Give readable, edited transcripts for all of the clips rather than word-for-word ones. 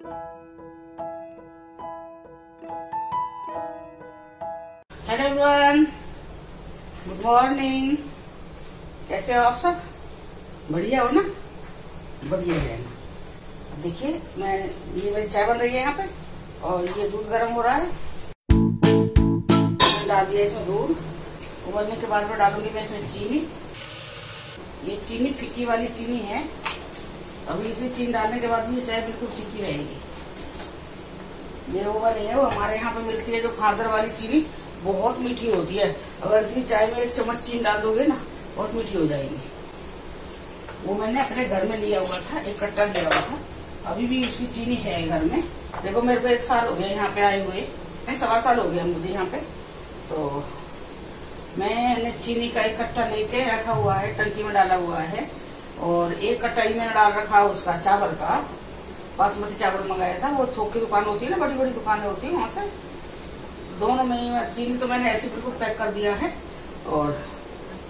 Hello everyone, good morning. कैसे हो आप सब? बढ़िया हो ना? बढ़िया है ना। देखिए, ये मेरी चाय बन रही है यहाँ पे और ये दूध गर्म हो रहा है। मैंने डाल दिया इसमें दूध। उबलने के बाद में डालूंगी मैं इसमें चीनी। ये चीनी फीकी वाली चीनी है। अभी इसी चीनी डालने के बाद भी ये चाय बिल्कुल फीकी रहेगी। ये वो नहीं है, वो हमारे यहाँ पे मिलती है जो खादर वाली चीनी, बहुत मीठी होती है। अगर इतनी चाय में 1 चम्मच चीनी डाल दोगे ना, बहुत मीठी हो जाएगी। वो मैंने अपने घर में लिया हुआ था, 1 कट्टा लिया हुआ था। अभी भी उसकी चीनी है घर में। देखो, मेरे को 1 साल हो गया यहाँ पे आए हुए, 1.25 साल हो गया मुझे यहाँ पे। तो मैंने चीनी का 1 कट्टा लेके रखा हुआ है, टंकी में डाला हुआ है। और 1 कट्टा ही मैंने डाल रखा उसका चावल का। बासमती चावल मंगाया था, वो थोक की दुकान होती है ना, बड़ी बड़ी दुकानें होती है वहां से। दोनों में चीनी तो मैंने ऐसे बिल्कुल पैक कर दिया है। और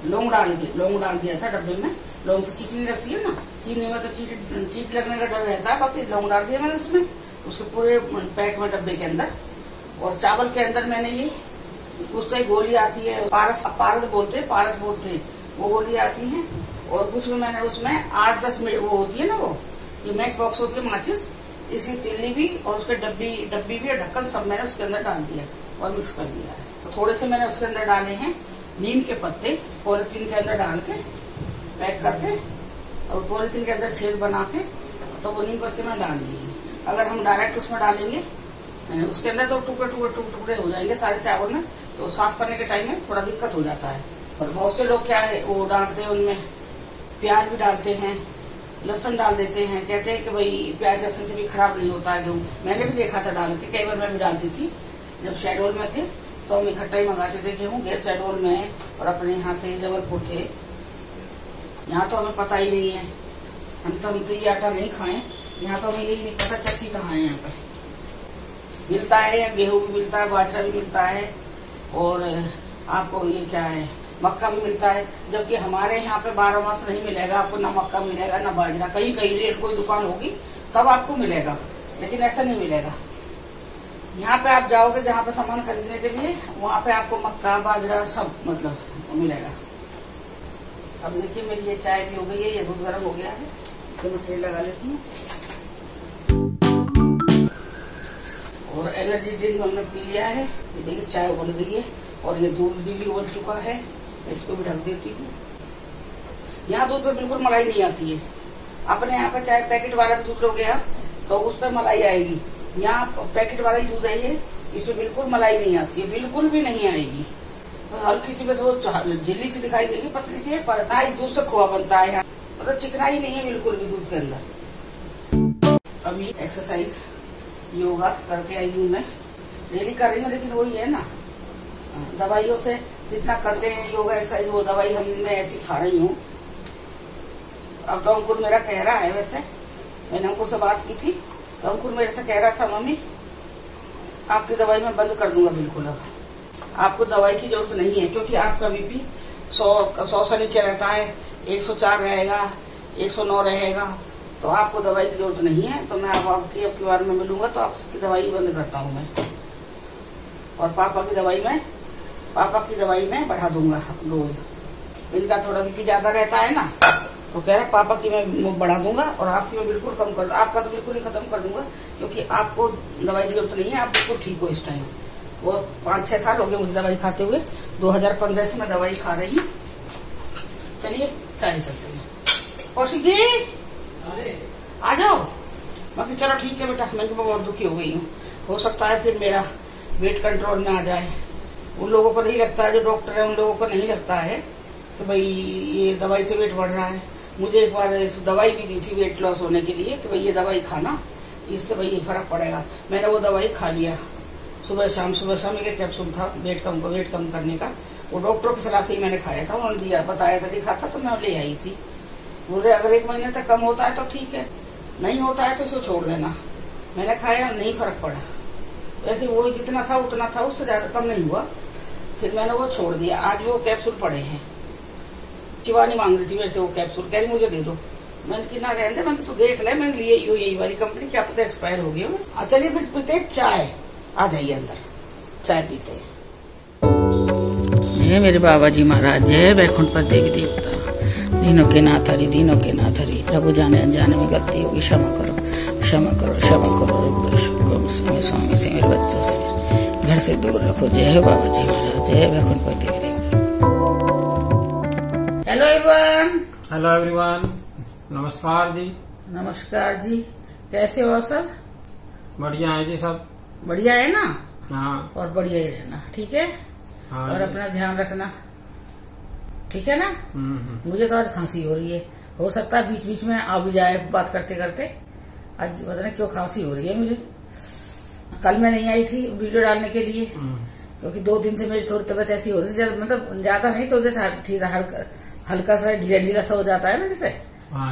लौंग डाल दिया था डब्बे में। लौंग से चीटी नहीं रखती है ना, चीनी में तो चीटी लगने का डर रहता है। बाकी लौंग डाल दिया मैंने उसमें, उसके पूरे पैक में डब्बे के अंदर। और चावल के अंदर मैंने ये उसका एक गोली आती है, पारस बोलते हैं, वो गोली आती है। और कुछ में मैंने उसमें 8-10 वो होती है ना, वो ये मैच बॉक्स होती है माचिस, इसकी तिल्ली भी और उसके डब्बी भी और ढक्कन सब मैंने उसके अंदर डाल दिया और मिक्स कर दिया है। तो थोड़े से मैंने उसके अंदर डाले हैं नीम के पत्ते, पॉलिथीन के अंदर डाल के पैक करके, और पॉलिथीन के अंदर छेद बना के, तो वो नीम पत्ते में डाल दिए। अगर हम डायरेक्ट उसमें डालेंगे उसके अंदर तो टुकड़े हो जाएंगे सारे चावल में, तो साफ करने के टाइम में थोड़ा दिक्कत हो जाता है। और बहुत से लोग क्या है वो डालते हैं, उनमें प्याज भी डालते हैं, लहसुन डाल देते हैं। कहते हैं कि भाई प्याज लहसुन से भी खराब नहीं होता है। मैंने भी देखा था डाल के, कई बार मैं भी डालती थी। जब शेडोल में थे तो हम इकट्ठा ही मंगाते थे गेहूँ, गैर शेडोल में। और अपने यहाँ थे जबलपुर थे, यहाँ तो हमें पता ही नहीं है। हम तो ये आटा नहीं खाए, यहाँ तो हमें यही नहीं पता चक्की कहाँ है। यहाँ पे मिलता है, गेहूँ भी मिलता है, बाजरा भी मिलता है, और आपको ये क्या है, मक्का भी मिलता है। जबकि हमारे यहाँ पे 12 मास नहीं मिलेगा आपको, ना मक्का मिलेगा ना बाजरा। कहीं रेट कोई दुकान होगी तब आपको मिलेगा, लेकिन ऐसा नहीं मिलेगा। यहाँ पे आप जाओगे जहाँ पे सामान खरीदने के लिए, वहाँ पे आपको मक्का बाजरा सब मतलब मिलेगा। अब देखिए, मेरी ये चाय भी हो गई है, ये दूध गर्म हो गया है, तो मैं तेल लगा लेती हूँ। और एनर्जी ड्रिंक हमने पी लिया है। ये देखिए, चाय उबल गई है और ये दूध भी उबल चुका है। इसको भी ढक देती हूँ। यहाँ दूध पे बिल्कुल मलाई नहीं आती है। अपने यहाँ पे चाहे पैकेट वाला दूध लोगे आप तो उस पर मलाई आएगी। यहाँ पैकेट वाला ही दूध है ये, इसमें बिल्कुल मलाई नहीं आती है, बिल्कुल भी नहीं आएगी। तो हल्की सी में तो झिल्ली सी दिखाई देगी, पतली सी है, पर ना इस दूध से खोआ बनता है यहाँ। मतलब चिकनाई नहीं है बिल्कुल भी दूध के अंदर। अभी एक्सरसाइज योगा करके आई हूँ मैं, डेली कर रही हूँ, लेकिन वही है ना, दवाइयों से जितना करते हैं योगा एक्सरसाइज, वो दवाई मैं ऐसी खा रही हूँ। अब तो अंकुर मेरा कह रहा है, वैसे मैंने अंकुर से बात की थी तो अंकुर मेरे से कह रहा था, मम्मी आपकी दवाई मैं बंद कर दूंगा बिल्कुल, अब आपको दवाई की जरूरत नहीं है, क्योंकि आपका बीपी 100 से नीचे रहता है, 104 रहेगा, 109 रहेगा, तो आपको दवाई की जरूरत नहीं है। तो मैं आपकी बार में मिलूंगा तो आपकी दवाई बंद करता हूँ मैं, और पापा की दवाई में बढ़ा दूंगा रोज। इनका थोड़ा बीपी ज्यादा रहता है ना, तो कह रहे पापा की मैं बढ़ा दूंगा और आपकी मैं बिल्कुल कम कर दूंगा। आपका तो बिल्कुल ही खत्म कर दूंगा, क्योंकि आपको दवाई की जरूरत नहीं है, आप बिल्कुल ठीक हो इस टाइम। वो 5-6 साल हो गए मुझे दवाई खाते हुए, 2015 से मैं दवाई खा रही हूँ। चलिए चाय चलते हैं। कौशिक जी आ जाओ। बाकी चलो ठीक है बेटा, मैं तो बहुत दुखी हो गई हूँ। हो सकता है फिर मेरा वेट कंट्रोल में आ जाए। उन लोगों को नहीं लगता है, जो डॉक्टर है उन लोगों को नहीं लगता है कि भाई ये दवाई से वेट बढ़ रहा है। मुझे एक बार दवाई भी दी थी वेट लॉस होने के लिए कि भाई ये दवाई खाना, इससे भाई ये फर्क पड़ेगा। मैंने वो दवाई खा लिया सुबह शाम एक कैप्सूल था वेट कम करने का। वो डॉक्टर की सलाह से ही मैंने खाया था, उन्होंने दिया, बताया था, लिखा था, तो मैं ले आई थी। बोले अगर 1 महीने तक कम होता है तो ठीक है, नहीं होता है तो इसको छोड़ देना। मैंने खाया, नहीं फर्क पड़ा। वैसे वो जितना था उतना था, उससे ज्यादा कम नहीं हुआ। फिर मैंने वो छोड़ दिया। आज वो कैप्सूल पड़े हैं। शिवानी मांग रही थी मेरे से वो कैप्सूल, कह रही मुझे दे दो। मैंने कि ना रहने दे, मैंने तो देख ले, मैंने लिए यही वाली कंपनी, क्या पता एक्सपायर हो गई हो। चलिए फिर पीते चाय, आ जाइए अंदर चाय पीते हैं। जय मेरे बाबा जी महाराज, जय वैकुंठपति देवी देवता, दीनों के नाथ हरि, दीनों के नाथ हरि। प्रभु जाने अनजाने में गलती होगी, क्षमा करो क्षमा करो क्षमा करो। स्वामी से मेरे बच्चों से घर से दूर रखो। जय बाबा जी महाराज, जय वैकुंठपति देवी देवता। Hello everyone. हेलो एवरीवन, नमस्कार जी। नमस्कार जी, कैसे हो सब? बढ़िया है जी, सब बढ़िया है ना? हाँ, और बढ़िया ही रहना, ठीक है? हाँ और अपना ध्यान रखना, ठीक है ना? मुझे तो आज खांसी हो रही है, हो सकता है बीच बीच में आ भी जाए बात करते करते। आज पता नहीं क्यों खांसी हो रही है मुझे। कल मैं नहीं आई थी वीडियो डालने के लिए, क्योंकि 2 दिन से मेरी थोड़ी तबीयत ऐसी हो रही थी, मतलब ज्यादा नहीं तो जैसे ठीक हल्का सा ढीला ढीला सा हो जाता है ना,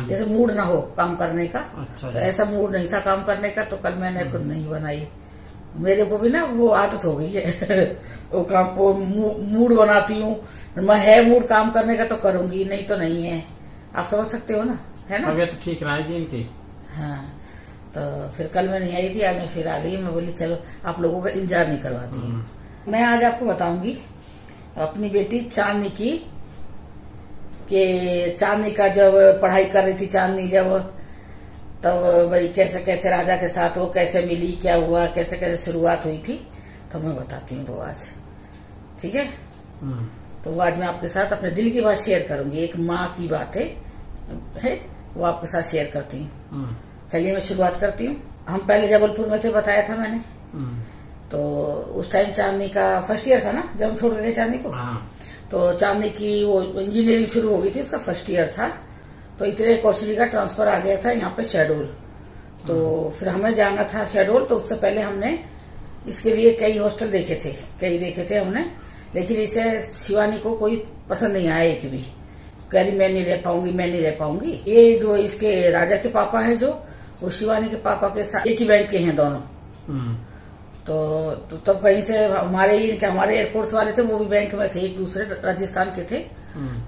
जैसे मूड ना हो काम करने का। अच्छा, तो ऐसा मूड नहीं था काम करने का, तो कल मैंने कुछ नहीं बनाई। मेरे को भी ना वो आदत हो गई है वो मूड बनाती हूँ मैं, है मूड काम करने का तो करूंगी, नहीं तो नहीं है। आप समझ सकते हो ना, है ना? तबीयत ठीक रहा जी इनकी। हाँ, तो फिर कल मैं नहीं आई थी, आज मैं फिर आ गई। मैं बोली चलो आप लोगों का इंतजार नहीं करवाती हूँ। मैं आज आपको बताऊंगी अपनी बेटी चांदनी की, कि चांदनी का जब पढ़ाई कर रही थी, चांदनी जब तब भाई कैसे कैसे राजा के साथ वो कैसे मिली, क्या हुआ, कैसे कैसे शुरुआत हुई थी, तो मैं बताती हूँ वो आज, ठीक है? तो वो आज मैं आपके साथ अपने दिल की बात शेयर करूंगी। एक माँ की बात है वो आपके साथ शेयर करती हूँ। चलिए मैं शुरुआत करती हूँ। हम पहले जबलपुर में थे, बताया था मैंने। तो उस टाइम चांदनी का फर्स्ट ईयर था ना, जब हम छोड़ गए चांदनी को। तो चांदनी की वो इंजीनियरिंग शुरू हो गई थी, इसका फर्स्ट ईयर था। तो इतने कौशली का ट्रांसफर आ गया था यहाँ पे शेड्यूल। तो फिर हमें जाना था शेड्यूल, तो उससे पहले हमने इसके लिए कई हॉस्टल देखे थे हमने, लेकिन इसे शिवानी को कोई पसंद नहीं आया एक भी। कह रही मैं नहीं रह पाऊंगी। ये जो इसके राजा के पापा हैं, जो वो शिवानी के पापा के साथ एक ही बैंक के हैं दोनों। तो तब कहीं से हमारे एयरफोर्स वाले थे, वो भी बैंक में थे, एक दूसरे राजस्थान के थे।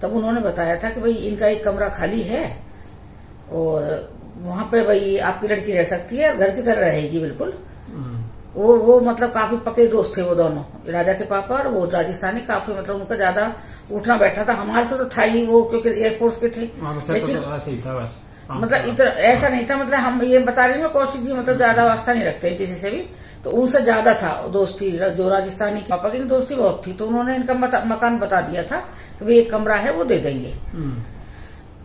तब उन्होंने बताया था कि भाई इनका एक कमरा खाली है और वहां पे भाई आपकी लड़की रह सकती है, घर की तरह रहेगी बिल्कुल। वो मतलब काफी पक्के दोस्त थे वो दोनों, राजा के पापा और वो राजस्थानी। काफी मतलब उनका ज्यादा उठना बैठना था, हमारे से तो था ही वो, क्योंकि एयरफोर्स के थे। लेकिन मतलब इतना ऐसा नहीं था, मतलब हम ये बता रहे हैं कौशिक जी मतलब ज्यादा वास्ता नहीं रखते हैं किसी से भी, तो उनसे ज्यादा था दोस्ती। जो राजस्थानी पापा की दोस्ती बहुत थी, तो उन्होंने इनका मकान बता दिया था कि भाई एक कमरा है वो दे देंगे।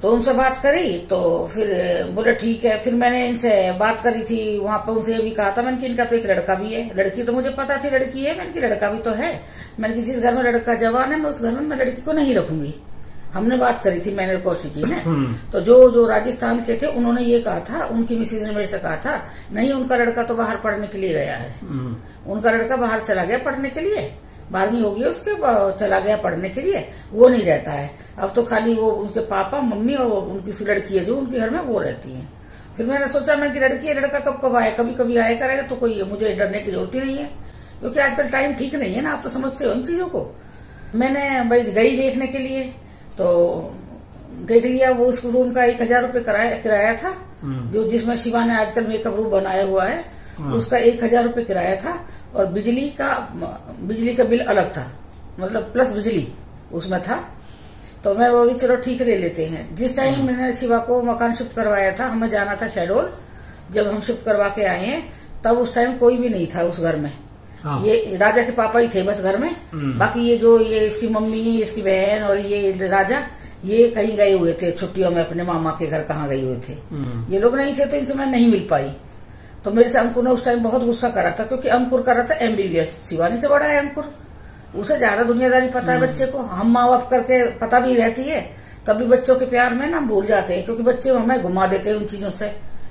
तो उनसे बात करी, तो फिर बोले ठीक है। फिर मैंने इनसे बात करी थी वहां पे, उनसे भी कहा था मैंने कि इनका तो एक लड़का भी है। लड़की तो मुझे पता थी लड़की है, मैंने कि लड़का भी तो है। मैंने कि जिस घर में लड़का जवान है, मैं उस घर में मैं लड़की को नहीं रखूंगी। हमने बात करी थी, मैंने कौशिक जी ने। तो जो राजस्थान के थे उन्होंने ये कहा था, उनकी मिसेज ने मेरे से कहा था, नहीं उनका लड़का तो बाहर पढ़ने के लिए गया है। उनका लड़का बाहर चला गया पढ़ने के लिए, 12वीं हो गई उसके, चला गया पढ़ने के लिए, वो नहीं रहता है। अब तो खाली वो उसके पापा मम्मी और उनकी लड़की है जो उनके घर में वो रहती है। फिर मैंने सोचा मैं कि लड़की है, लड़का कब कब आए, कभी कभी आया करेगा, तो कोई मुझे डरने की जरूरत ही नहीं है, क्योंकि आजकल टाइम ठीक नहीं है ना, आप तो समझते हो इन चीजों को। मैंने भाई गई देखने के लिए, तो देख लिया वो उस रूम का 1000 रुपये किराया था, जो जिसमें शिवा ने आजकल मेकअप रूम बनाया हुआ है, उसका 1000 रुपये किराया था। और बिजली का बिल अलग था, मतलब प्लस बिजली उसमें था। तो मैं वो भी चलो ठीक ले लेते हैं। जिस टाइम मैंने शिवा को मकान शिफ्ट करवाया था, हमें जाना था शेडोल, जब हम शिफ्ट करवा के आए हैं तब उस टाइम कोई भी नहीं था उस घर में। ये राजा के पापा ही थे बस घर में, बाकी ये इसकी मम्मी, इसकी बहन और ये राजा, ये कहीं गए हुए थे छुट्टियों में, अपने मामा के घर कहाँ गए हुए थे। ये लोग नहीं थे, तो इनसे मैं नहीं मिल पाई। तो मेरे से अंकुर ने उस टाइम बहुत गुस्सा करा था, क्योंकि अंकुर कर रहा था MBBS। शिवानी से बड़ा है अंकुर, उसे ज्यादा दुनियादारी पता है बच्चे को। हम माँ बाप करके पता भी रहती है, तब भी बच्चों के प्यार में ना भूल जाते हैं, क्योंकि बच्चे हमें घुमा देते हैं उन चीजों से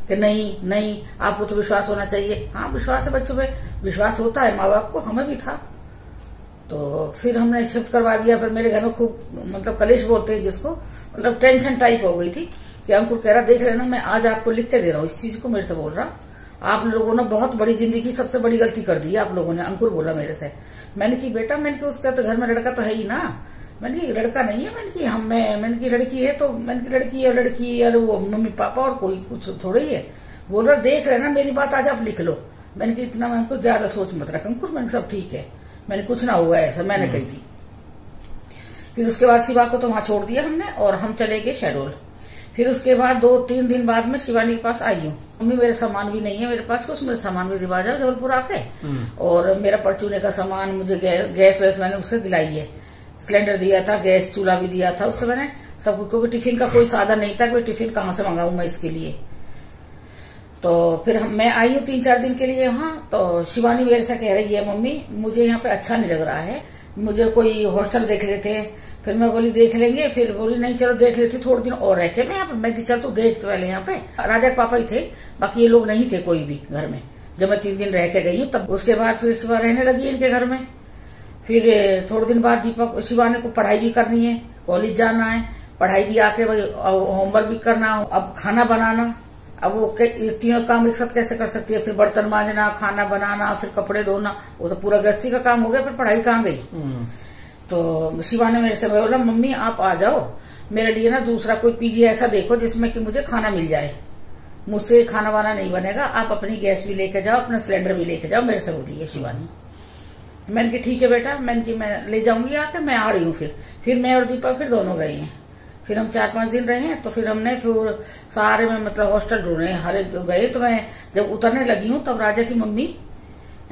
कि नहीं आपको तो विश्वास होना चाहिए। हाँ, विश्वास है, बच्चों पे विश्वास होता है माँ बाप को, हमें भी था। तो फिर हमने शिफ्ट करवा दिया। फिर मेरे घर में खूब मतलब कलेश बोलते हैं जिसको, मतलब टेंशन टाइप हो गई थी कि अंकुर कह रहा देख रहे ना, मैं आज आपको लिख के दे रहा हूँ इस चीज को, मेरे से बोल रहा आप लोगों ने बहुत बड़ी जिंदगी सबसे बड़ी गलती कर दी है आप लोगों ने। अंकुर बोला मेरे से। मैंने की बेटा, मैंने कि उसका तो घर में लड़का तो है ही ना, मैंने कहा लड़का नहीं है, मैंने की लड़की है, तो मैंने की लड़की और वो मम्मी पापा और कोई कुछ थोड़ा ही है। बोल रहा देख रहे ना मेरी बात, आज आप लिख लो। मैंने कहा इतना मैं ज्यादा सोच मत रख अंकुर, मैंने सब ठीक है, मैंने कुछ ना हुआ ऐसा, मैंने कही थी। फिर उसके बाद शिवा को तो वहां छोड़ दिया हमने और हम चले गए शहडोल। फिर उसके बाद 2-3 दिन बाद में शिवानी के पास आई हूँ। मम्मी मेरे सामान भी नहीं है मेरे पास, कुछ मेरे सामान भी दिवा जाओ जबलपुर आके, और मेरा परचूने का सामान, मुझे गैस वैस मैंने उससे दिलाई है, सिलेंडर दिया था, गैस चूल्हा भी दिया था उससे मैंने सब कुछ, क्योंकि टिफिन का कोई साधन नहीं था कि टिफिन कहाँ से मंगाऊं मैं इसके लिए। तो फिर मैं आई हूँ 3-4 दिन के लिए वहां। तो शिवानी मेरे से कह रही है मम्मी मुझे यहाँ पे अच्छा नहीं लग रहा है, मुझे कोई हॉस्टल देख लेते। फिर मैं बोली देख लेंगे, फिर बोली नहीं चलो देख लेती थोड़े दिन और रह के मैं यहाँ पे। मैं चल तो देख तो पहले यहाँ पे राजा के पापा ही थे, बाकी ये लोग नहीं थे कोई भी घर में। जब मैं 3 दिन रह के गई हूँ तब उसके बाद फिर शिवा रहने लगी इनके घर में। फिर थोड़े दिन बाद दीपक शिवानी को पढ़ाई भी करनी है, कॉलेज जाना है, पढ़ाई भी आके होमवर्क भी करना, अब खाना बनाना, अब वो तीनों काम एक साथ कैसे कर सकती है। फिर बर्तन मांजना, खाना बनाना, फिर कपड़े धोना, वो तो पूरा गृहस्थी का काम हो गया, फिर पढ़ाई कहाँ गई। तो शिवा ने मेरे से बोला मम्मी आप आ जाओ, मेरे लिए ना दूसरा कोई पीजी ऐसा देखो जिसमें कि मुझे खाना मिल जाए, मुझसे खाना वाना नहीं बनेगा, आप अपनी गैस भी लेके जाओ, अपना सिलेंडर भी लेके जाओ, मेरे से बोली है शिवानी। मैंने की ठीक है बेटा, मैंने की मैं ले जाऊंगी आके, मैं आ रही हूँ। फिर मैं और दीपा फिर दोनों गए हैं। फिर हम 4-5 दिन रहे हैं। तो फिर हमने फिर सारे में मतलब हॉस्टल ढूंढे, हर एक गए। तो मैं जब उतरने लगी हूँ तब राजा की मम्मी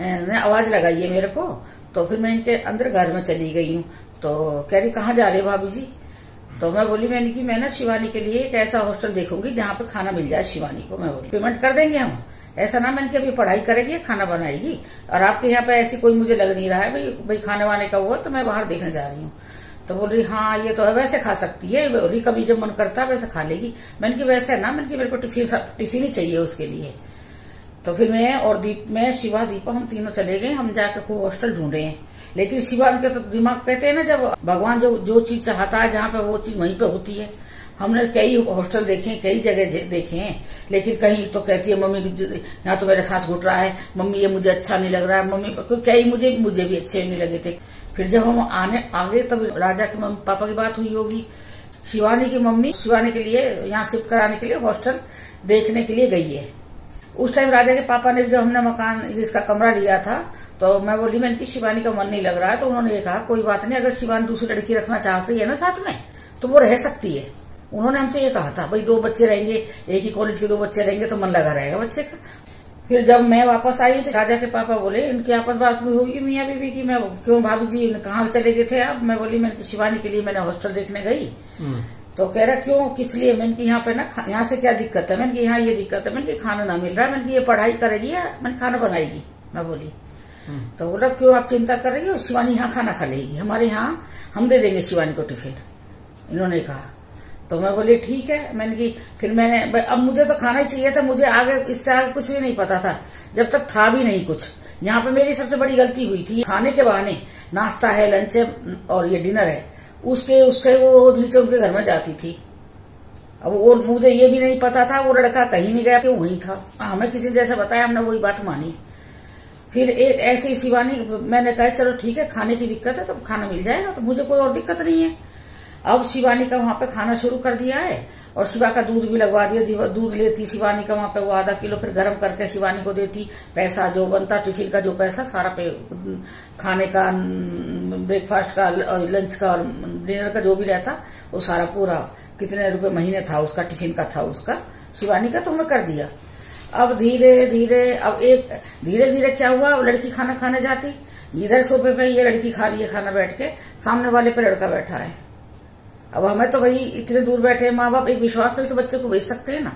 ने आवाज लगाई है मेरे को। तो फिर मैं इनके अंदर घर में चली गई हूँ। तो कह रही कहाँ जा रहे हो भाभी जी। तो मैं बोली मैं ना शिवानी के लिए एक ऐसा हॉस्टल देखूंगी जहाँ पे खाना मिल जाए शिवानी को। मैं बोली पेमेंट कर देंगे हम, ऐसा ना मैंने कि अभी पढ़ाई करेगी खाना बनाएगी, और आपके यहाँ पे ऐसी कोई मुझे लग नहीं रहा है भाई खाने वाने का हुआ, तो मैं बाहर देखने जा रही हूँ। तो बोल रही हाँ ये तो है, वैसे खा सकती है, बोली कभी जब मन करता है वैसे खा लेगी। मैंने कि वैसे ना, मैंने कि मेरे को टिफिन ही चाहिए उसके लिए। तो फिर मैं और शिवा दीपा हम तीनों चले गए। हम जाके खूब हॉस्टल ढूंढे हैं, लेकिन शिवा के तो दिमाग कहते हैं ना जब भगवान जो चीज चाहता है जहाँ पे वो चीज वहीं पे होती है। हमने कई हॉस्टल देखे, कई जगह देखे हैं, लेकिन कहीं तो कहती है मम्मी यहाँ तो मेरा सांस घुट रहा है, मम्मी ये मुझे अच्छा नहीं लग रहा है, मम्मी कई मुझे भी अच्छे नहीं लगे थे। फिर जब हम आगे तब राजा के मम्मी पापा की बात हुई होगी। शिवानी की मम्मी शिवानी के लिए यहाँ शिफ्ट कराने के लिए हॉस्टल देखने के लिए गई है। उस टाइम राजा के पापा ने जब हमने मकान इसका कमरा लिया था तो मैं बोली मैंने की शिवानी का मन नहीं लग रहा है। तो उन्होंने ये कहा कोई बात नहीं, अगर शिवानी दूसरी लड़की रखना चाहती है ना साथ में तो वो रह सकती है। उन्होंने हमसे ये कहा था भाई 2 बच्चे रहेंगे, एक ही कॉलेज के 2 बच्चे रहेंगे तो मन लगा रहेगा बच्चे का। फिर जब मैं वापस आई तो राजा के पापा बोले इनकी आपस बात में होगी मियाँ बीबी की, मैं क्यों भाभी जी कहाँ चले गए थे आप। मैं बोली मैंने शिवानी के लिए मैंने हॉस्टल देखने गई। तो कह रहा क्यों किस लिए। मैंने की यहाँ पे ना यहाँ से क्या दिक्कत है। मैंने की यहाँ ये दिक्कत है, मैंने की खाना ना मिल रहा है, मैंने की ये पढ़ाई करेगी या मैंने खाना बनाएगी। मैं बोली तो बोला क्यों आप चिंता कर रही हो, शिवानी यहाँ खाना खा लेगी, हमारे यहाँ हम दे देंगे शिवानी को टिफिन, इन्होंने कहा। तो मैं बोली ठीक है। मैंने की फिर मैंने अब मुझे तो खाना ही चाहिए था, मुझे आगे इससे आगे कुछ भी नहीं पता था, जब तक था भी नहीं कुछ। यहाँ पे मेरी सबसे बड़ी गलती हुई थी, खाने के बहाने नाश्ता है, लंच है और ये डिनर है, उससे वो रोज नीचे उनके घर में जाती थी। अब और मुझे ये भी नहीं पता था वो लड़का कहीं नहीं गया, क्यों वहीं था। हमें किसी ने जैसे बताया हमने वही बात मानी। फिर एक ऐसी शिवानी मैंने कहा चलो ठीक है खाने की दिक्कत है तो खाना मिल जाएगा, तो मुझे कोई और दिक्कत नहीं है। अब शिवानी का वहां पे खाना शुरू कर दिया है और शिवा का दूध भी लगवा दिया। दूध लेती शिवानी का वहां पे वो आधा किलो, फिर गर्म करके शिवानी को देती। पैसा जो बनता टिफिन का जो पैसा सारा पे खाने का, ब्रेकफास्ट का, लंच का और डिनर का जो भी रहता वो सारा पूरा कितने रुपए महीने था उसका, टिफिन का था उसका शिवानी का, तो मैं कर दिया। अब धीरे धीरे क्या हुआ, लड़की खाना खाने जाती, इधर सोफे पे ये लड़की खा रही है खाना बैठ के, सामने वाले पे लड़का बैठा है। अब हमें तो भाई इतने दूर बैठे माँ बाप एक विश्वास पर तो बच्चे को भेज सकते हैं ना,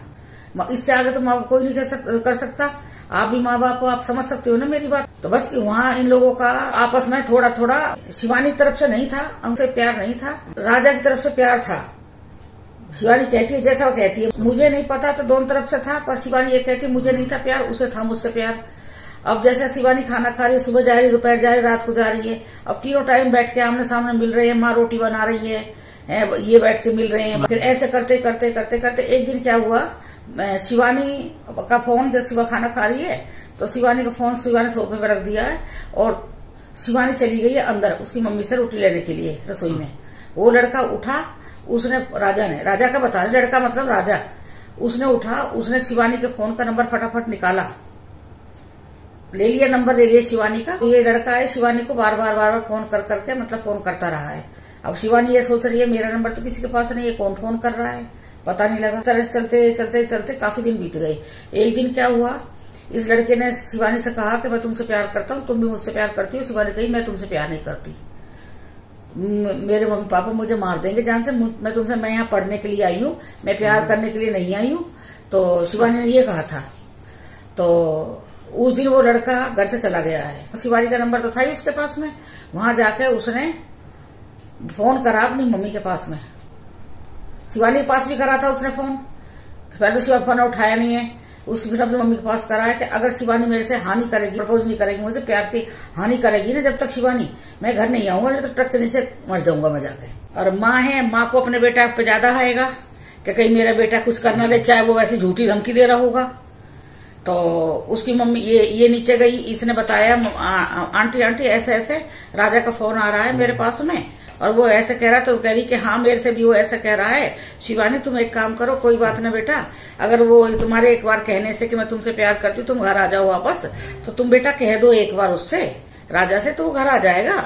इससे आगे तो माँ बाप कोई नहीं कर सकता। आप भी माँ बाप हो, आप समझ सकते हो ना मेरी बात। तो बस वहाँ इन लोगों का आपस में थोड़ा शिवानी की तरफ से नहीं था, उनसे प्यार नहीं था, राजा की तरफ से प्यार था। शिवानी कहती है जैसा वो कहती है, मुझे नहीं पता तो दोनों तरफ से था, पर शिवानी ये कहती है मुझे नहीं था प्यार, उसे था मुझसे प्यार। अब जैसा शिवानी खाना खा रही है, सुबह जा रही है, दोपहर जा रही है, रात को जा रही है, अब तीनों टाइम बैठ के आमने सामने मिल रहे हैं, माँ रोटी बना रही है, ये बैठ के मिल रहे हैं। फिर ऐसे करते एक दिन क्या हुआ, शिवानी का फोन, जब शिवा खाना खा रही है तो शिवानी का फोन शिवानी सोफे पर रख दिया है और शिवानी चली गई है अंदर उसकी मम्मी से रोटी लेने के लिए रसोई में। वो लड़का उठा, उसने राजा का बता रहे, लड़का मतलब राजा, उसने उठा, उसने शिवानी के फोन का नंबर फटाफट निकाला, ले लिया, नंबर ले लिया शिवानी का। ये लड़का है, शिवानी को बार बार फोन कर करके मतलब फोन करता रहा है। अब शिवानी ये सोच रही है मेरा नंबर तो किसी के पास नहीं है, कौन फोन कर रहा है, पता नहीं लगा। तरह चलते चलते चलते काफी दिन बीत गए। एक दिन क्या हुआ, इस लड़के ने शिवानी से कहा कि मैं तुमसे प्यार करता हूँ, तुम भी मुझसे प्यार करती हो। शिवानी कही मैं तुमसे प्यार नहीं करती, मेरे मम्मी पापा मुझे मार देंगे जान से, मैं यहाँ पढ़ने के लिए आई हूँ, मैं प्यार करने के लिए नहीं आई हूँ। तो शिवानी ने ये कहा था। तो उस दिन वो लड़का घर से चला गया है। शिवानी का नंबर तो था ही उसके पास में, वहां जाके उसने फोन करा अपनी मम्मी के पास में, शिवानी के पास भी करा था उसने फोन। पहले तो शिवानी फोन उठाया नहीं है, उसकी फिर अपनी मम्मी के पास करा है कि अगर शिवानी मेरे से हानि करेगी, प्रपोज नहीं करेगी, मुझे प्यार की हानि करेगी ना, जब तक शिवानी मैं घर नहीं आऊंगा, नहीं तो ट्रक के नीचे मर जाऊंगा मैं जाके। और माँ है, माँ को अपने बेटा पे ज्यादा आएगा कि कहीं मेरा बेटा कुछ करना ले, चाहे वो वैसी झूठी धमकी दे रहा होगा। तो उसकी मम्मी ये नीचे गई, इसने बताया आंटी ऐसे ऐसे राजा का फोन आ रहा है मेरे पास में, और वो ऐसे कह रहा, तो कह रही कि हाँ मेरे से भी वो ऐसा कह रहा है। शिवानी तुम एक काम करो, कोई बात ना बेटा, अगर वो तुम्हारे एक बार कहने से कि मैं तुमसे प्यार करती हूँ, तुम घर आ जाओ वापस, तो तुम बेटा कह दो एक बार उससे, राजा से, तो वो घर आ जाएगा।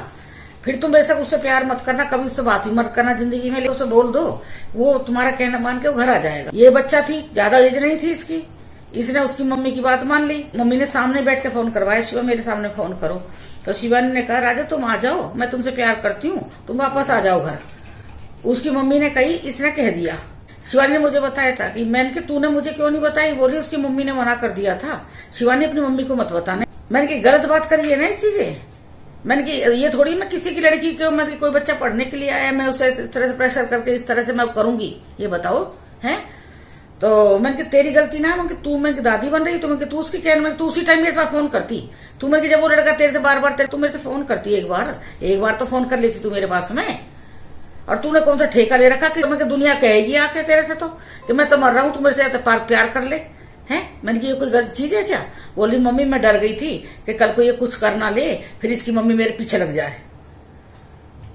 फिर तुम बेशक उससे प्यार मत करना, कभी उससे बात ही मत करना जिंदगी में, उसे बोल दो, वो तुम्हारा कहना मान के वो घर आ जाएगा। ये बच्चा थी, ज्यादा एज नहीं थी इसकी, इसने उसकी मम्मी की बात मान ली। मम्मी ने सामने बैठ के फोन करवाया, शिवा मेरे सामने फोन करो। तो शिवानी ने कहा राजा तुम आ जाओ, मैं तुमसे प्यार करती हूँ, तुम वापस आ जाओ घर। उसकी मम्मी ने कही, इसने कह दिया। शिवानी ने मुझे बताया था कि मैंने कि तूने मुझे क्यों नहीं बताई, बोली उसकी मम्मी ने मना कर दिया था। शिवानी अपनी मम्मी को मत बताने। मैंने की गलत बात करी है ना इस चीजें। मैंने की ये थोड़ी मैं किसी की लड़की को, मैं कोई बच्चा पढ़ने के लिए आया, मैं उसे इस तरह से प्रेशर करके इस तरह से मैं करूंगी, ये बताओ है। तो मैंने कि तेरी गलती ना है, तू मैं दादी बन रही, तो मैं तू उसकी कहने में तू उसी टाइम मेरे पास फोन करती। तू मैं जब वो लड़का तेरे से बार बार तू मेरे से फोन करती, एक बार तो फोन कर लेती तू मेरे पास में। और तूने कौन सा ठेका ले रखा कि मैं दुनिया कहेगी आके तेरे से तो कि मैं तो मर रहा हूँ, तू मेरे से प्यार कर ले है। मैंने कि ये कोई गलत चीज है क्या। बोली मम्मी मैं डर गई थी कि कल को ये कुछ करना ले, फिर इसकी मम्मी मेरे पीछे लग जाए,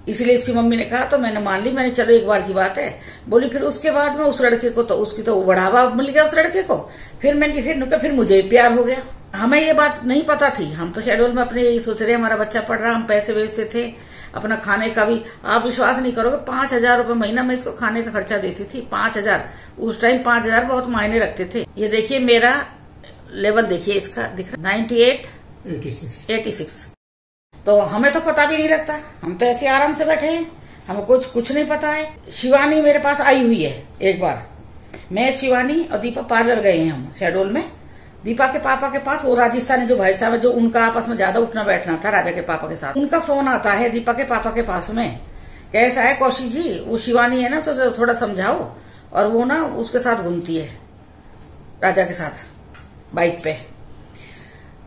इसलिए इसकी मम्मी ने कहा। तो मैंने मान ली, मैंने चलो एक बार की बात है। बोली फिर उसके बाद में उस लड़के को तो उसकी तो बढ़ावा मिल गया उस लड़के को। फिर मैंने फिर मुझे प्यार हो गया। हमें ये बात नहीं पता थी, हम तो शेड्यूल में अपने यही सोच रहे हमारा बच्चा पढ़ रहा, हम पैसे भेजते थे अपना खाने का भी। आप विश्वास नहीं करोगे 5,000 रूपये महीना मैं इसको खाने का खर्चा देती थी। 5,000 उस टाइम 5,000 बहुत मायने रखते थे। ये देखिए मेरा लेवल देखिए इसका दिख रहा 98 86। तो हमें तो पता भी नहीं लगता, हम तो ऐसे आराम से बैठे हैं, हमें कुछ नहीं पता है। शिवानी मेरे पास आई हुई है एक बार, मैं शिवानी और दीपा पार्लर गए हैं हम शेड्यूल में, दीपा के पापा के पास। वो राजस्थानी जो भाई साहब है, जो उनका आपस में ज्यादा उठना बैठना था राजा के पापा के साथ, उनका फोन आता है दीपा के पापा के पास में। कैसा है कौशिक जी, वो शिवानी है ना, तो थोड़ा समझाओ। और वो ना उसके साथ घूमती है राजा के साथ बाइक पे।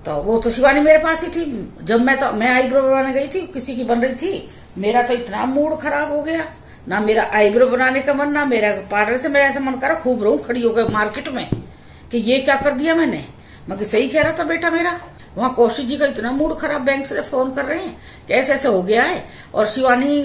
तो वो तो शिवानी मेरे पास ही थी। जब मैं आईब्रो बनाने गई थी, किसी की बन रही थी, मेरा तो इतना मूड खराब हो गया, ना मेरा आईब्रो बनाने का मन, ना मेरा पार्लर से मेरा ऐसा मन करा खूब रहूं खड़ी हो गई मार्केट में कि ये क्या कर दिया मैंने। मगर सही कह रहा था बेटा मेरा। वहां कौशिक जी का इतना मूड खराब, बैंक से फोन कर रहे हैं कि ऐसे ऐसे हो गया है। और शिवानी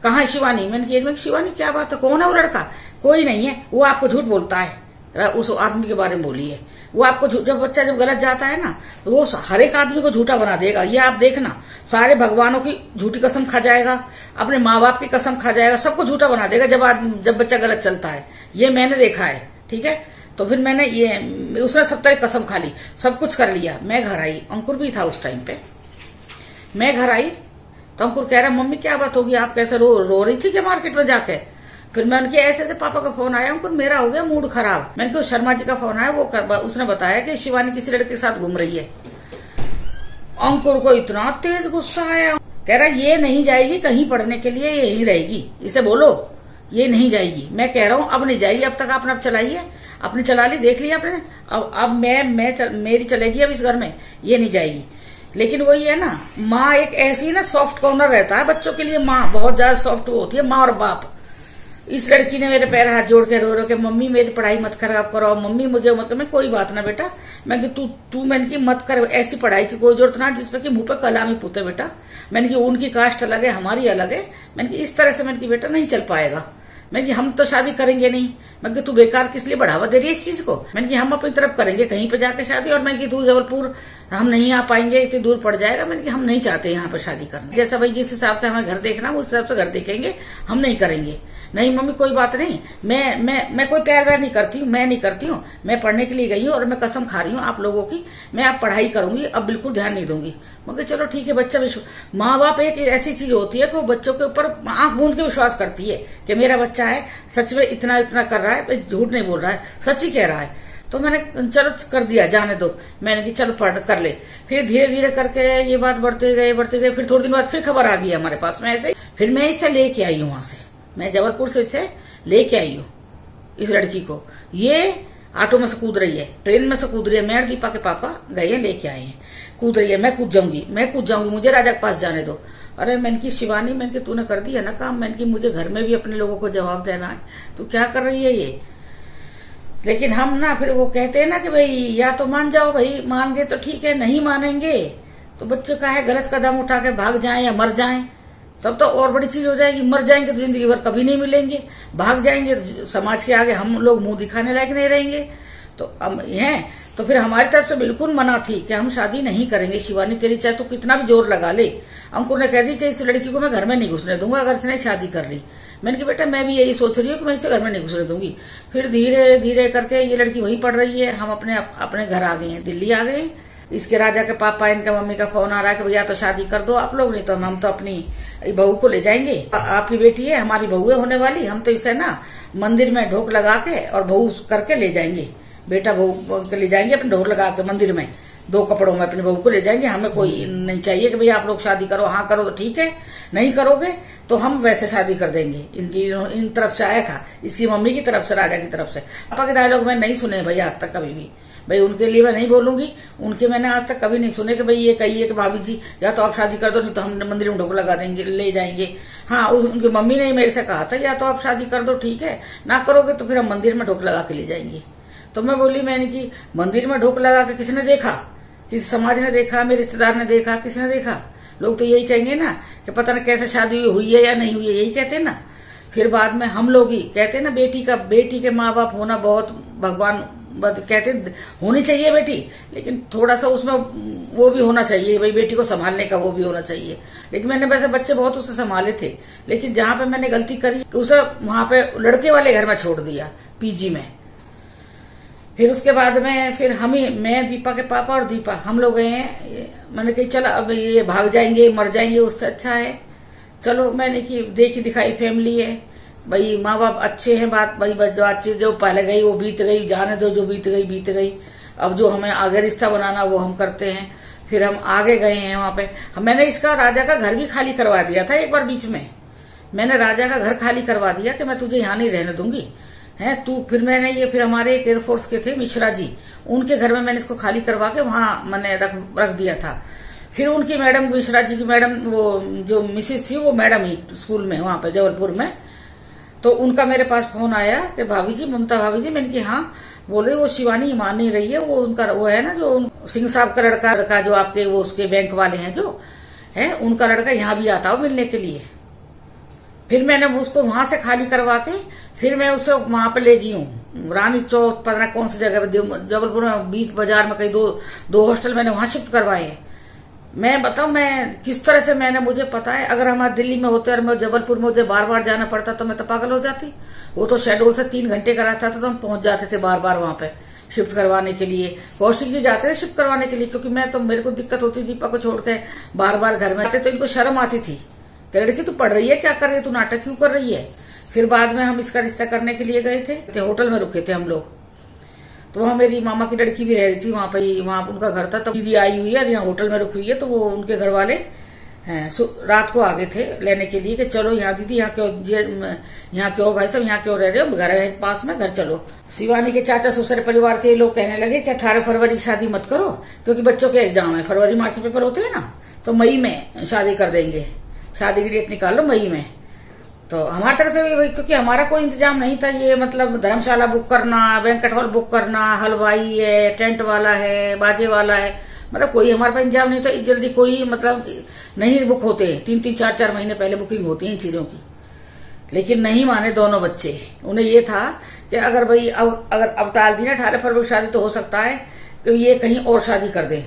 कहाँ है शिवानी, मैंने कहा शिवानी क्या बात है, कौन है वो लड़का। कोई नहीं है, वो आपको झूठ बोलता है, उस आदमी के बारे में बोली है वो आपको। जब बच्चा जब गलत जाता है ना, तो वो हर एक आदमी को झूठा बना देगा। ये आप देखना, सारे भगवानों की झूठी कसम खा जाएगा, अपने माँ बाप की कसम खा जाएगा, सबको झूठा बना देगा जब बच्चा गलत चलता है। ये मैंने देखा है, ठीक है। तो फिर मैंने उसने 70 कसम खा ली, सब कुछ कर लिया। मैं घर आई, अंकुर भी था उस टाइम पे। मैं घर आई तो अंकुर कह रहा मम्मी क्या बात होगी, आप कैसे रो रही थी क्या मार्केट में जाके। फिर मैं उनके ऐसे पापा का फोन आया, अंकुर मेरा हो गया मूड खराब। मैंने कहा शर्मा जी का फोन आया, उसने बताया कि शिवानी किसी लड़के के साथ घूम रही है। अंकुर को इतना तेज गुस्सा आया, कह रहा ये नहीं जाएगी कहीं पढ़ने के लिए, यही रहेगी, इसे बोलो ये नहीं जाएगी। मैं कह रहा हूँ अब नहीं जाएगी, अब तक आपने अब चलाई है, आपने चला ली, देख लिया आपने, अब मेरी चलेगी अब इस घर में, ये नहीं जाएगी। लेकिन वही है ना, माँ एक ऐसी ना सॉफ्ट कॉर्नर रहता है बच्चों के लिए। माँ बहुत ज्यादा सॉफ्ट होती है, माँ और बाप। इस लड़की ने मेरे पैर हाथ जोड़ के रो के मम्मी मेरी पढ़ाई मत खराब कराओ, मम्मी मुझे मत। मैं कोई बात ना बेटा, मैं कि तू मैंने की मत कर, ऐसी पढ़ाई की कोई जरूरत ना जिसपे कि मुंह पे कलामी पूते बेटा। मैंने की उनकी कास्ट अलग है, हमारी अलग है। मैंने की इस तरह से मैंने की बेटा नहीं चल पाएगा। मैंने कि हम तो शादी करेंगे नहीं। मैं कि तू बेकार किस लिए बढ़ावा दे रही है इस चीज को। मैंने कि हम अपनी तरफ करेंगे कहीं पे जाके शादी। और मैंने कि तू जबलपुर हम नहीं आ पाएंगे, इतनी दूर पड़ जाएगा। मैंने कि हम नहीं चाहते यहाँ पर शादी करना। जैसा भाई जिस हिसाब से हमें घर देखना उस हिसाब से घर देखेंगे, हम नहीं करेंगे। नहीं मम्मी कोई बात नहीं, मैं कोई प्यार व्यार नहीं करती हूँ, मैं नहीं करती हूँ। मैं पढ़ने के लिए गई हूँ और मैं कसम खा रही हूँ आप लोगों की, मैं अब पढ़ाई करूंगी, अब बिल्कुल ध्यान नहीं दूंगी। मगर चलो ठीक है, बच्चा माँ बाप एक ऐसी चीज होती है कि वो बच्चों के ऊपर आंख मूंद के विश्वास करती है कि मेरा बच्चा है सच में इतना इतना कर रहा है, झूठ नहीं बोल रहा है, सच ही कह रहा है। तो मैंने चलो कर दिया, जाने दो। मैंने कि चलो पढ़ कर ले। फिर धीरे धीरे करके ये बात बढ़ते गए। फिर थोड़े दिन बाद फिर खबर आ गई हमारे पास में ऐसे। फिर मैं इससे लेके आई हूँ वहां से, मैं जबलपुर से इसे लेके आई हूँ इस लड़की को। ये ऑटो में से कूद रही है, ट्रेन में से कूद रही है। मैं और दीपा के पापा गए हैं, लेके आए हैं। कूद रही है, मैं कूद जाऊंगी, मुझे राजा के पास जाने दो। अरे मैंने की शिवानी, मैंने की तूने कर दिया ना काम। मैंने की मुझे घर में भी अपने लोगों को जवाब देना है, तू क्या कर रही है ये। लेकिन हम ना फिर वो कहते हैं ना कि भाई या तो मान जाओ, भाई मान गए तो ठीक है, नहीं मानेंगे तो बच्चे का है गलत कदम उठा के भाग जाएं या मर जाएं, तब तो और बड़ी चीज हो जाएगी। मर जाएंगे तो जिंदगी भर कभी नहीं मिलेंगे, भाग जाएंगे तो समाज के आगे हम लोग मुंह दिखाने लायक नहीं रहेंगे। तो तो फिर हमारी तरफ से बिल्कुल मना थी कि हम शादी नहीं करेंगे। शिवानी तेरी चाहे तो कितना भी जोर लगा ले, अंकुर ने कह दी कि इस लड़की को मैं घर में नहीं घुसने दूंगा अगर इसने शादी कर ली। मैंने कहा बेटा मैं भी यही सोच रही हूँ कि मैं इसे घर में नहीं घुसने दूंगी। फिर धीरे धीरे करके ये लड़की वहीं पढ़ रही है, हम अपने घर आ गए हैं, दिल्ली आ गए। इसके राजा के पापा इनका मम्मी का फोन आ रहा है कि भैया तो शादी कर दो आप लोग, नहीं तो हम तो अपनी बहू को ले जाएंगे। आपकी बेटी है, हमारी बहू है होने वाली, हम तो इसे ना मंदिर में ढोक लगा के और बहू करके ले जाएंगे। बेटा बहू के ले जाएंगे अपने ढोक लगा के मंदिर में, 2 कपड़ों में अपनी बहू को ले जाएंगे। हमें कोई नहीं चाहिए कि भैया आप लोग शादी करो, हाँ करो तो ठीक है, नहीं करोगे तो हम वैसे शादी कर देंगे। इन तरफ से आया था, इसकी मम्मी की तरफ से, राजा की तरफ से। पापा के डायलॉग मैं नहीं सुने भाई आज तक कभी भी। भाई उनके लिए मैं नहीं बोलूंगी, उनके मैंने आज तक कभी नहीं सुने कि भाई ये कहिए कि भाभी जी या तो आप शादी कर दो, नहीं तो हम मंदिर में ढोक लगा देंगे, ले जाएंगे। हाँ उनकी मम्मी ने मेरे से कहा था या तो आप शादी कर दो ठीक है, ना करोगे तो फिर हम मंदिर में ढोक लगा के ले जाएंगे। तो मैं बोली मैंने कि मंदिर में ढोक लगा के किसने देखा, किसी समाज ने देखा, मेरे रिश्तेदार ने देखा, किसने देखा। लोग तो यही कहेंगे ना कि पता नहीं कैसे शादी हुई है या नहीं हुई है, यही कहते हैं ना। फिर बाद में हम लोग ही कहते हैं ना बेटी के माँ बाप होना बहुत भगवान कहते होनी चाहिए बेटी, लेकिन थोड़ा सा उसमें वो भी होना चाहिए भाई, बेटी को संभालने का वो भी होना चाहिए। लेकिन मैंने वैसे बच्चे बहुत उससे संभाले थे, लेकिन जहां पे मैंने गलती करी उसे वहां पे लड़के वाले घर में छोड़ दिया, पीजी में। फिर उसके बाद में फिर मैं दीपा के पापा और दीपा हम लोग गए हैं। मैंने कही चलो अब ये भाग जाएंगे मर जाएंगे उससे अच्छा है चलो, मैंने की देखी दिखाई फैमिली है भाई, माँ बाप अच्छे हैं, बात भाई जो पहले गई वो बीत गई, जाने दो, जो बीत गई। अब जो हमें आगे रिश्ता बनाना वो हम करते हैं। फिर हम आगे गए हैं वहां पे। मैंने इसका राजा का घर भी खाली करवा दिया था एक बार बीच में, मैंने राजा का घर खाली करवा दिया कि मैं तुझे यहाँ नहीं रहने दूंगी है तू। फिर हमारे एक एयरफोर्स के थे मिश्रा जी, उनके घर में मैंने इसको खाली करवा के वहां मैंने रख दिया था। फिर उनकी मैडम, मिश्रा जी की मैडम, वो जो मिसेस थी वो मैडम ही स्कूल में वहां पे जबलपुर में, तो उनका मेरे पास फोन आया कि भाभी जी, ममता भाभी जी। मैंने कहा हाँ। बोले वो शिवानी मान नहीं रही है, वो उनका वो है ना जो सिंह साहब का लड़का जो आपके वो उसके बैंक वाले हैं जो है, उनका लड़का यहाँ भी आता हो मिलने के लिए। फिर मैंने उसको वहां से खाली करवा के फिर मैं उसे वहां पे ले गई हूँ, रानी चौक पता नहीं कौन सी जगह पे जबलपुर में बीच बाजार में कहीं दो हॉस्टल मैंने वहां शिफ्ट करवाए हैं। मैं बताऊं मैं किस तरह से मुझे पता है, अगर हमारे दिल्ली में होते और मैं जबलपुर में मुझे बार बार जाना पड़ता तो मैं तो पागल हो जाती। वो तो शेड्यूल से 3 घंटे का रास्ता था तो हम पहुंच जाते थे बार बार वहां पे शिफ्ट करवाने के लिए। कौशिक जी जाते थे शिफ्ट करवाने के लिए, क्योंकि मेरे को दिक्कत होती दीपा को छोड़ के बार बार घर में आते तो इनको शर्म आती थी कि लड़की तू पढ़ रही है, क्या कर रही है, तू नाटक क्यों कर रही है। फिर बाद में हम इसका रिश्ता करने के लिए गए थे, होटल में रुके थे हम लोग। तो वहां मेरी मामा की लड़की भी रह रही थी वहां पे, वहां उनका घर था। तो दीदी आई हुई है यहाँ होटल में रुकी हुई है, तो वो उनके घर वाले रात को आ गए थे लेने के लिए कि चलो यहाँ दीदी यहाँ क्यों भाई साहब यहाँ क्यों रह रहे हो, घर है पास में, घर चलो। शिवानी के चाचा ससुर परिवार के लोग कहने लगे कि 18 फरवरी शादी मत करो, क्योंकि बच्चों के एग्जाम है, फरवरी मार्च से पेपर होते हैं ना, तो मई में शादी कर देंगे, शादी की डेट निकाल लो मई में। तो हमारी तरफ से भी, क्योंकि हमारा कोई इंतजाम नहीं था, ये मतलब धर्मशाला बुक करना, बैंक्वेट हॉल बुक करना, हलवाई है, टेंट वाला है, बाजे वाला है, मतलब कोई हमारे पास इंतजाम नहीं था। जल्दी कोई मतलब नहीं बुक होते, 3-3, 4-4 महीने पहले बुकिंग होती है इन चीजों की। लेकिन नहीं माने दोनों बच्चे। उन्हें ये था कि अगर भाई अगर अब टाल दी ना 18 फरवरी की शादी, तो हो सकता है कि ये कहीं और शादी कर दे।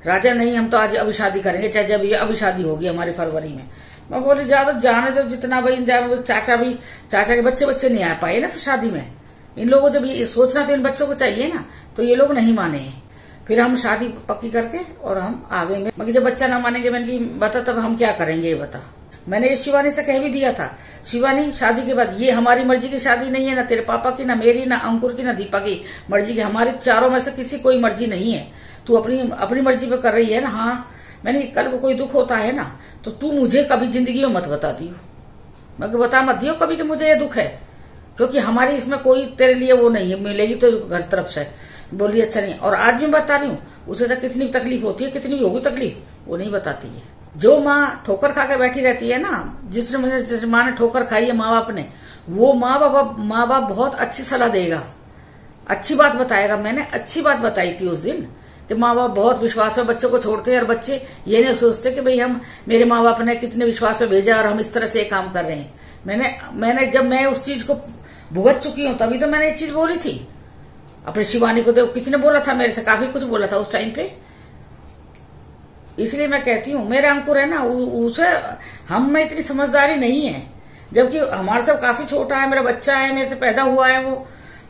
राजा नहीं, हम तो आज अभी शादी करेंगे, चाहे जब ये अभी शादी होगी हमारी फरवरी में। मैं बोली ज्यादा जाने जो जितना भाई इंतजाम, चाचा के बच्चे नहीं आ पाए ना फिर शादी में। इन लोगों को जब ये सोचना तो इन बच्चों को चाहिए ना, तो ये लोग नहीं माने। फिर हम शादी पक्की करके और हम आगे में, मगर जब बच्चा ना मानेंगे, मैंने बता तब हम क्या करेंगे ये बता। मैंने ये शिवानी से कह भी दिया था, शिवानी शादी के बाद ये हमारी मर्जी की शादी नहीं है, ना तेरे पापा की, ना मेरी, ना अंकुर की, ना दीपा की मर्जी की। हमारी चारों में से किसी कोई मर्जी नहीं है। तू अपनी मर्जी पे कर रही है ना। हाँ, मैंने कल को कोई दुख होता है ना, तो तू मुझे कभी जिंदगी में मत बता दियो, मैं बता मत दियो कभी कि मुझे ये दुख है, क्योंकि हमारी इसमें कोई तेरे लिए वो नहीं है, मिलेगी तो घर तरफ से। बोली अच्छा नहीं। और आज भी बता रही हूँ, उसे तो कितनी तकलीफ होती है, कितनी भी होगी तकलीफ, वो नहीं बताती है। जो माँ ठोकर खा के बैठी रहती है ना, जिस माँ ने ठोकर खाई है माँ बाप ने, वो माँ बाप बहुत अच्छी सलाह देगा, अच्छी बात बताएगा। मैंने अच्छी बात बताई थी उस दिन कि माँ बाप बहुत विश्वास में बच्चों को छोड़ते हैं, और बच्चे ये नहीं सोचते कि भाई मेरे माँ बाप ने कितने विश्वास में भेजा और हम इस तरह से काम कर रहे हैं। मैंने जब मैं उस चीज को भुगत चुकी हूँ, तभी तो मैंने ये चीज बोली थी अपने शिवानी को। तो किसी ने बोला था मेरे से, काफी कुछ बोला था उस टाइम पे। इसलिए मैं कहती हूँ, मेरा अंकुर है ना, उसे हम में इतनी समझदारी नहीं है, जबकि हमारे सब काफी छोटा है। मेरा बच्चा है, मेरे से पैदा हुआ है,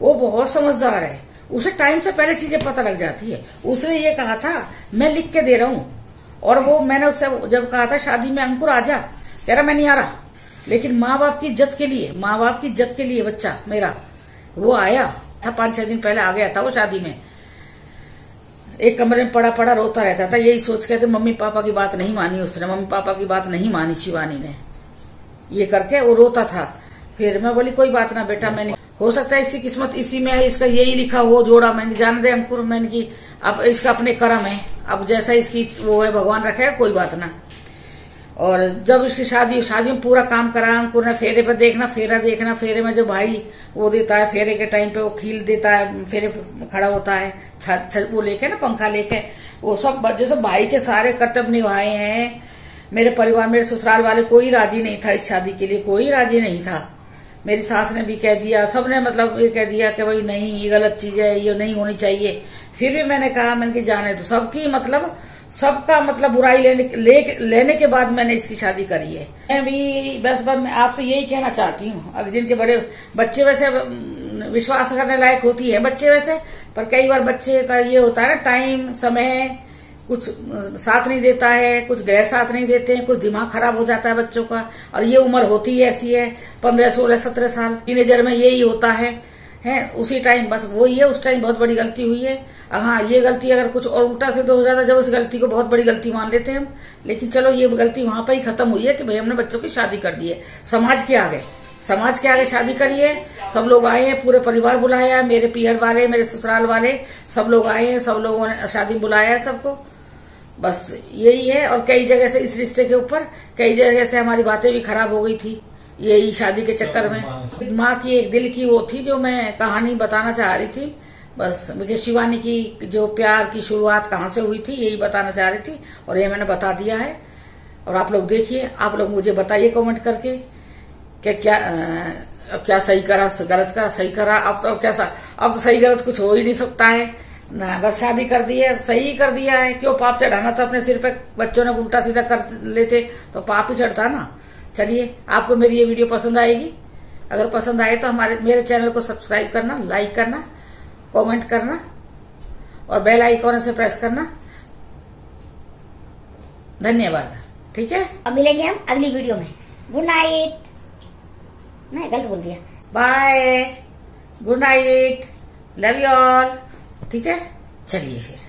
वो बहुत समझदार है। उसे टाइम से पहले चीजें पता लग जाती है। उसने ये कहा था मैं लिख के दे रहा हूँ, और वो मैंने उससे जब कहा था शादी में अंकुर आजा, कह रहा मैं नहीं आ रहा। लेकिन माँ बाप की इज्जत के लिए बच्चा मेरा वो आया था। 5-6 दिन पहले आ गया था वो शादी में। एक कमरे में पड़ा रोता रहता था, यही सोच के मम्मी पापा की बात नहीं मानी उसने, मम्मी पापा की बात नहीं मानी शिवानी ने, ये करके वो रोता था। फिर मैं बोली कोई बात ना बेटा, मैंने हो सकता है इसकी किस्मत इसी में है, इसका यही लिखा हो जोड़ा, मैंने जान दे अंकुर, मैंने की अब इसका अपने कर्म है, अब जैसा इसकी वो है भगवान रखे, कोई बात ना। और जब इसकी शादी में पूरा काम करा अंकुर ने, फेरे पर देखना, फेरा देखना, फेरे में जो भाई वो देता है, फेरे के टाइम पे वो खील देता है, फेरे पे खड़ा होता है, वो लेके ना पंखा लेके, वो सब जैसे भाई के सारे कर्तव्य निभाए हैं। मेरे परिवार, मेरे ससुराल वाले कोई राजी नहीं था इस शादी के लिए, कोई राजी नहीं था। मेरी सास ने भी कह दिया, सबने मतलब ये कह दिया कि भाई नहीं, ये गलत चीज है, ये नहीं होनी चाहिए। फिर भी मैंने कहा, मैंने कि जाने तो सबका मतलब बुराई लेने के बाद मैंने इसकी शादी करी है। मैं भी बस मैं आपसे यही कहना चाहती हूँ, अगर जिनके बड़े बच्चे वैसे विश्वास करने लायक होती है बच्चे वैसे, पर कई बार बच्चे का ये होता है ना, टाइम समय कुछ साथ नहीं देता है, कुछ गैर साथ नहीं देते हैं, कुछ दिमाग खराब हो जाता है बच्चों का। और ये उम्र होती है ऐसी है, 15, 16, 17 साल टीनेजर में यही होता है उसी टाइम बस वही है। उस टाइम बहुत बड़ी गलती हुई है। हाँ, ये गलती अगर कुछ और उल्टा से हो जाता, जब उस गलती को बहुत बड़ी गलती मान लेते हैं हम, लेकिन चलो ये गलती वहां पर ही खत्म हुई है कि भाई हमने बच्चों की शादी कर दी है। समाज के आगे शादी करी है, सब लोग आए हैं, पूरे परिवार बुलाया है, मेरे पियर वाले, मेरे ससुराल वाले सब लोग आए हैं, सब लोगों ने शादी बुलाया है सबको, बस यही है। और कई जगह से इस रिश्ते के ऊपर कई जगह से हमारी बातें भी खराब हो गई थी यही शादी के चक्कर में। माँ की एक दिल की वो थी जो मैं कहानी बताना चाह रही थी, बस मुझे शिवानी की जो प्यार की शुरुआत कहाँ से हुई थी यही बताना चाह रही थी, और ये मैंने बता दिया है। और आप लोग देखिए, आप लोग मुझे बताइए कमेंट करके कि क्या सही करा, गलत करा, सही करा। अब तो सही गलत कुछ हो ही नहीं सकता है ना, बस शादी कर दी है, सही कर दिया है। क्यों पाप चढ़ाना था अपने सिर पे, बच्चों ने उल्टा सीधा कर लेते तो पाप ही चढ़ता ना। चलिए, आपको मेरी ये वीडियो पसंद आएगी, अगर पसंद आए तो मेरे चैनल को सब्सक्राइब करना, लाइक करना, कमेंट करना और बेल आइकॉन से प्रेस करना। धन्यवाद। ठीक है, अब मिलेंगे हम अगली वीडियो में। Good night. नहीं, गलत बोल दिया। Bye, good night, love you all. ठीक है, चलिए फिर।